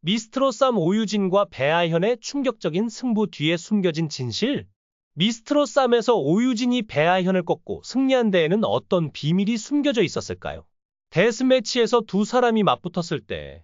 미스트롯3 오유진과 배아현의 충격적인 승부 뒤에 숨겨진 진실? 미스트롯3에서 오유진이 배아현을 꺾고 승리한 데에는 어떤 비밀이 숨겨져 있었을까요? 데스매치에서 두 사람이 맞붙었을 때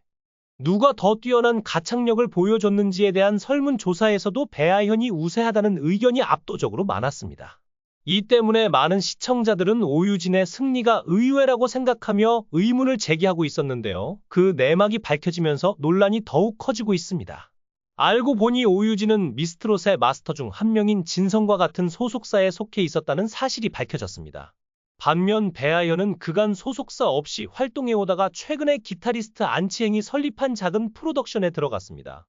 누가 더 뛰어난 가창력을 보여줬는지에 대한 설문조사에서도 배아현이 우세하다는 의견이 압도적으로 많았습니다. 이 때문에 많은 시청자들은 오유진의 승리가 의외라고 생각하며 의문을 제기하고 있었는데요. 그 내막이 밝혀지면서 논란이 더욱 커지고 있습니다. 알고 보니 오유진은 미스트롯의 마스터 중 한 명인 진성과 같은 소속사에 속해 있었다는 사실이 밝혀졌습니다. 반면 배아현은 그간 소속사 없이 활동해오다가 최근에 기타리스트 안치행이 설립한 작은 프로덕션에 들어갔습니다.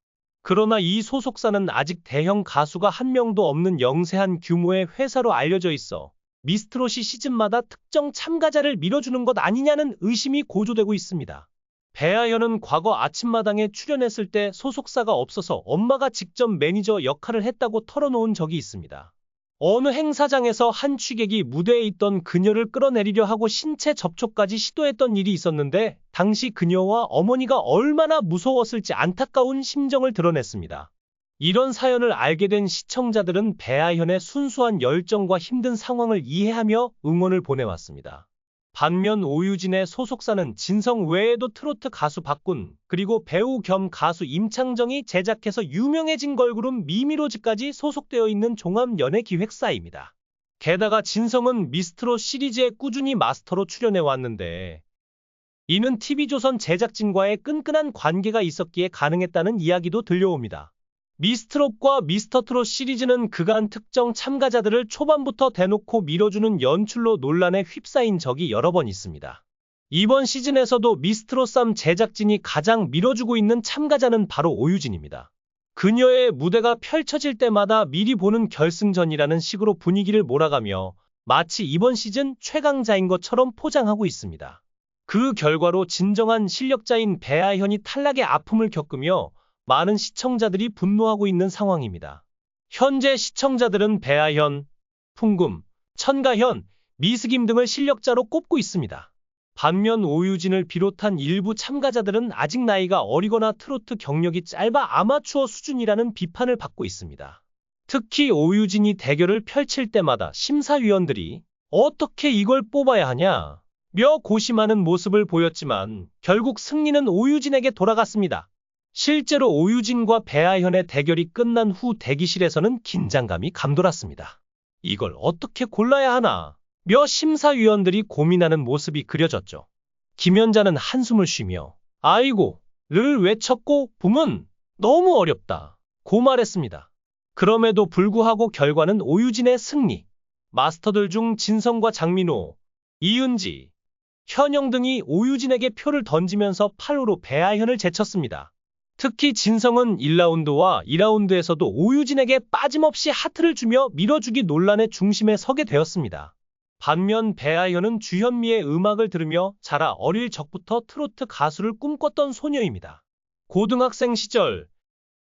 그러나 이 소속사는 아직 대형 가수가 한 명도 없는 영세한 규모의 회사로 알려져 있어 미스트롯이 시즌마다 특정 참가자를 밀어주는 것 아니냐는 의심이 고조되고 있습니다. 배아현은 과거 아침마당에 출연했을 때 소속사가 없어서 엄마가 직접 매니저 역할을 했다고 털어놓은 적이 있습니다. 어느 행사장에서 한 취객이 무대에 있던 그녀를 끌어내리려 하고 신체 접촉까지 시도했던 일이 있었는데 당시 그녀와 어머니가 얼마나 무서웠을지 안타까운 심정을 드러냈습니다. 이런 사연을 알게 된 시청자들은 배아현의 순수한 열정과 힘든 상황을 이해하며 응원을 보내왔습니다. 반면 오유진의 소속사는 진성 외에도 트로트 가수 박군, 그리고 배우 겸 가수 임창정이 제작해서 유명해진 걸그룹 미미로즈까지 소속되어 있는 종합연예기획사입니다. 게다가 진성은 미스트롯 시리즈에 꾸준히 마스터로 출연해왔는데 이는 TV조선 제작진과의 끈끈한 관계가 있었기에 가능했다는 이야기도 들려옵니다. 미스트롯과 미스터트롯 시리즈는 그간 특정 참가자들을 초반부터 대놓고 밀어주는 연출로 논란에 휩싸인 적이 여러 번 있습니다. 이번 시즌에서도 미스트롯3 제작진이 가장 밀어주고 있는 참가자는 바로 오유진입니다. 그녀의 무대가 펼쳐질 때마다 미리 보는 결승전이라는 식으로 분위기를 몰아가며 마치 이번 시즌 최강자인 것처럼 포장하고 있습니다. 그 결과로 진정한 실력자인 배아현이 탈락의 아픔을 겪으며 많은 시청자들이 분노하고 있는 상황입니다. 현재 시청자들은 배아현, 풍금, 천가현, 미스김 등을 실력자로 꼽고 있습니다. 반면 오유진을 비롯한 일부 참가자들은 아직 나이가 어리거나 트로트 경력이 짧아 아마추어 수준이라는 비판을 받고 있습니다. 특히 오유진이 대결을 펼칠 때마다 심사위원들이 어떻게 이걸 뽑아야 하냐 며 고심하는 모습을 보였지만 결국 승리는 오유진에게 돌아갔습니다. 실제로 오유진과 배아현의 대결이 끝난 후 대기실에서는 긴장감이 감돌았습니다. 이걸 어떻게 골라야 하나 며 심사위원들이 고민하는 모습이 그려졌죠. 김연자는 한숨을 쉬며 아이고 를 외쳤고 붐은 너무 어렵다 고 말했습니다. 그럼에도 불구하고 결과는 오유진의 승리. 마스터들 중 진성과 장민호, 이은지, 현영 등이 오유진에게 표를 던지면서 8호로 배아현을 제쳤습니다. 특히 진성은 1라운드와 2라운드에서도 오유진에게 빠짐없이 하트를 주며 밀어주기 논란의 중심에 서게 되었습니다. 반면 배아현은 주현미의 음악을 들으며 자라 어릴 적부터 트로트 가수를 꿈꿨던 소녀입니다. 고등학생 시절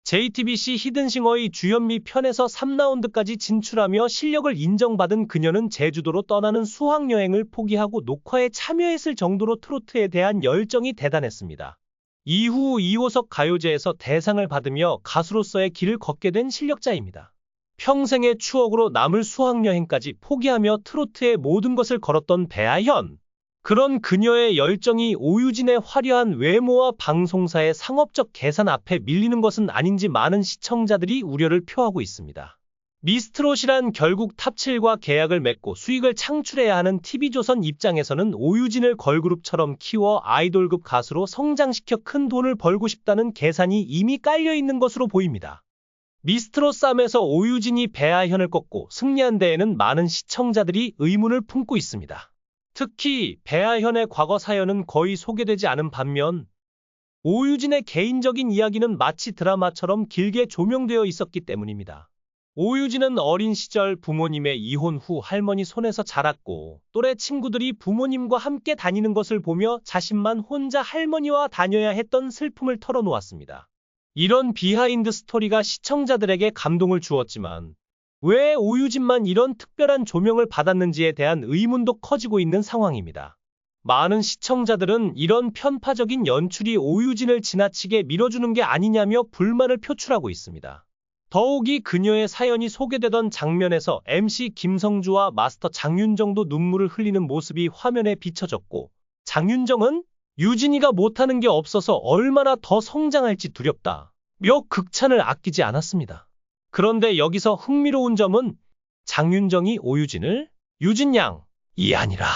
JTBC 히든싱어의 주현미 편에서 3라운드까지 진출하며 실력을 인정받은 그녀는 제주도로 떠나는 수학여행을 포기하고 녹화에 참여했을 정도로 트로트에 대한 열정이 대단했습니다. 이후 2호석 가요제에서 대상을 받으며 가수로서의 길을 걷게 된 실력자입니다. 평생의 추억으로 남을 수학여행까지 포기하며 트로트의 모든 것을 걸었던 배아현. 그런 그녀의 열정이 오유진의 화려한 외모와 방송사의 상업적 계산 앞에 밀리는 것은 아닌지 많은 시청자들이 우려를 표하고 있습니다. 미스트롯이란 결국 탑7과 계약을 맺고 수익을 창출해야 하는 TV조선 입장에서는 오유진을 걸그룹처럼 키워 아이돌급 가수로 성장시켜 큰 돈을 벌고 싶다는 계산이 이미 깔려있는 것으로 보입니다. 미스트롯3에서 오유진이 배아현을 꺾고 승리한 데에는 많은 시청자들이 의문을 품고 있습니다. 특히 배아현의 과거 사연은 거의 소개되지 않은 반면 오유진의 개인적인 이야기는 마치 드라마처럼 길게 조명되어 있었기 때문입니다. 오유진은 어린 시절 부모님의 이혼 후 할머니 손에서 자랐고 또래 친구들이 부모님과 함께 다니는 것을 보며 자신만 혼자 할머니와 다녀야 했던 슬픔을 털어놓았습니다. 이런 비하인드 스토리가 시청자들에게 감동을 주었지만 왜 오유진만 이런 특별한 조명을 받았는지에 대한 의문도 커지고 있는 상황입니다. 많은 시청자들은 이런 편파적인 연출이 오유진을 지나치게 밀어주는 게 아니냐며 불만을 표출하고 있습니다. 더욱이 그녀의 사연이 소개되던 장면에서 MC 김성주와 마스터 장윤정도 눈물을 흘리는 모습이 화면에 비춰졌고, 장윤정은 유진이가 못하는 게 없어서 얼마나 더 성장할지 두렵다 며 극찬을 아끼지 않았습니다. 그런데 여기서 흥미로운 점은 장윤정이 오유진을 유진양이 아니라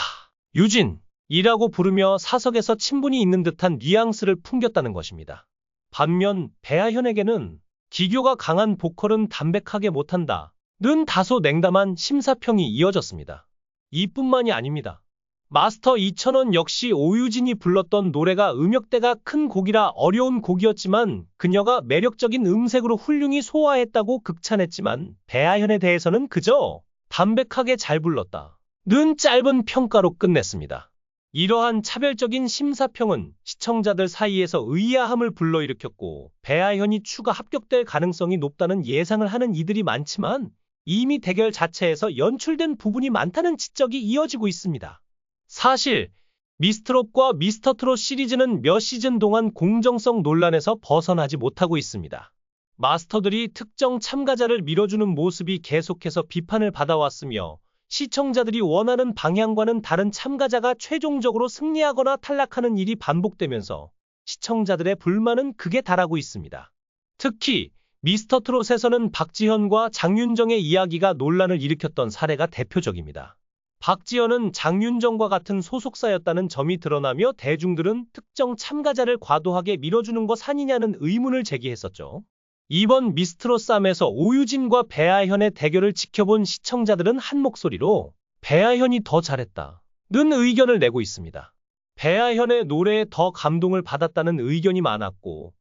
유진이라고 부르며 사석에서 친분이 있는 듯한 뉘앙스를 풍겼다는 것입니다. 반면 배아현에게는 기교가 강한 보컬은 담백하게 못한다 는 다소 냉담한 심사평이 이어졌습니다. 이뿐만이 아닙니다. 마스터 2000원 역시 오유진이 불렀던 노래가 음역대가 큰 곡이라 어려운 곡이었지만 그녀가 매력적인 음색으로 훌륭히 소화했다고 극찬했지만 배아현에 대해서는 그저 담백하게 잘 불렀다 는 짧은 평가로 끝냈습니다. 이러한 차별적인 심사평은 시청자들 사이에서 의아함을 불러일으켰고 배아현이 추가 합격될 가능성이 높다는 예상을 하는 이들이 많지만 이미 대결 자체에서 연출된 부분이 많다는 지적이 이어지고 있습니다. 사실 미스트롯과 미스터트롯 시리즈는 몇 시즌 동안 공정성 논란에서 벗어나지 못하고 있습니다. 마스터들이 특정 참가자를 밀어주는 모습이 계속해서 비판을 받아왔으며 시청자들이 원하는 방향과는 다른 참가자가 최종적으로 승리하거나 탈락하는 일이 반복되면서 시청자들의 불만은 극에 달하고 있습니다. 특히 미스터트롯에서는 박지현과 장윤정의 이야기가 논란을 일으켰던 사례가 대표적입니다. 박지현은 장윤정과 같은 소속사였다는 점이 드러나며 대중들은 특정 참가자를 과도하게 밀어주는 것 아니냐는 의문을 제기했었죠. 이번 미스트롯 쌈에서 오유진과 배아현의 대결을 지켜본 시청자들은 한 목소리로 배아현이 더 잘했다는 의견을 내고 있습니다. 배아현의 노래에 더 감동을 받았다는 의견이 많았고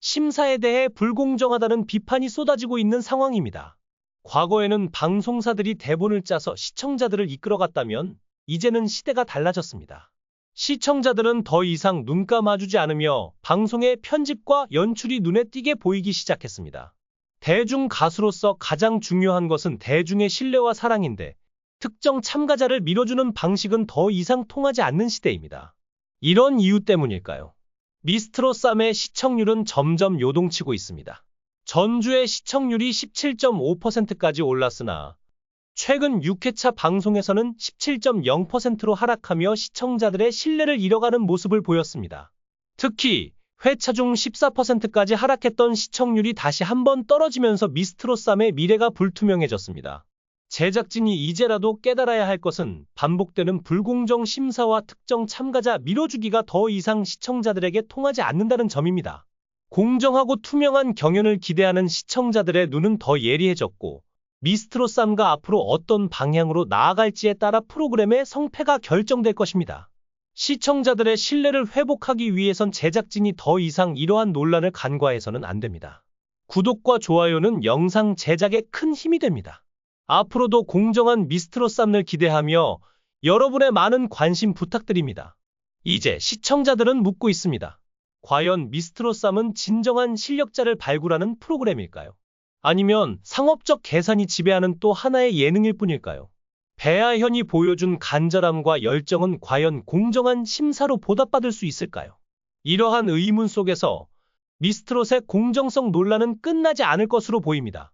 심사에 대해 불공정하다는 비판이 쏟아지고 있는 상황입니다. 과거에는 방송사들이 대본을 짜서 시청자들을 이끌어갔다면 이제는 시대가 달라졌습니다. 시청자들은 더 이상 눈 감아주지 않으며 방송의 편집과 연출이 눈에 띄게 보이기 시작했습니다. 대중 가수로서 가장 중요한 것은 대중의 신뢰와 사랑인데 특정 참가자를 밀어주는 방식은 더 이상 통하지 않는 시대입니다. 이런 이유 때문일까요? 미스트롯 쌈의 시청률은 점점 요동치고 있습니다. 전주의 시청률이 17.5%까지 올랐으나 최근 6회차 방송에서는 17.0%로 하락하며 시청자들의 신뢰를 잃어가는 모습을 보였습니다. 특히 회차 중 14%까지 하락했던 시청률이 다시 한번 떨어지면서 미스트롯 쌈의 미래가 불투명해졌습니다. 제작진이 이제라도 깨달아야 할 것은 반복되는 불공정 심사와 특정 참가자 밀어주기가 더 이상 시청자들에게 통하지 않는다는 점입니다. 공정하고 투명한 경연을 기대하는 시청자들의 눈은 더 예리해졌고 미스트롯 쌈과 앞으로 어떤 방향으로 나아갈지에 따라 프로그램의 성패가 결정될 것입니다. 시청자들의 신뢰를 회복하기 위해선 제작진이 더 이상 이러한 논란을 간과해서는 안 됩니다. 구독과 좋아요는 영상 제작에 큰 힘이 됩니다. 앞으로도 공정한 미스트롯 쌈을 기대하며 여러분의 많은 관심 부탁드립니다. 이제 시청자들은 묻고 있습니다. 과연 미스트롯 쌈은 진정한 실력자를 발굴하는 프로그램일까요? 아니면 상업적 계산이 지배하는 또 하나의 예능일 뿐일까요? 배아현이 보여준 간절함과 열정은 과연 공정한 심사로 보답받을 수 있을까요? 이러한 의문 속에서 미스트롯의 공정성 논란은 끝나지 않을 것으로 보입니다.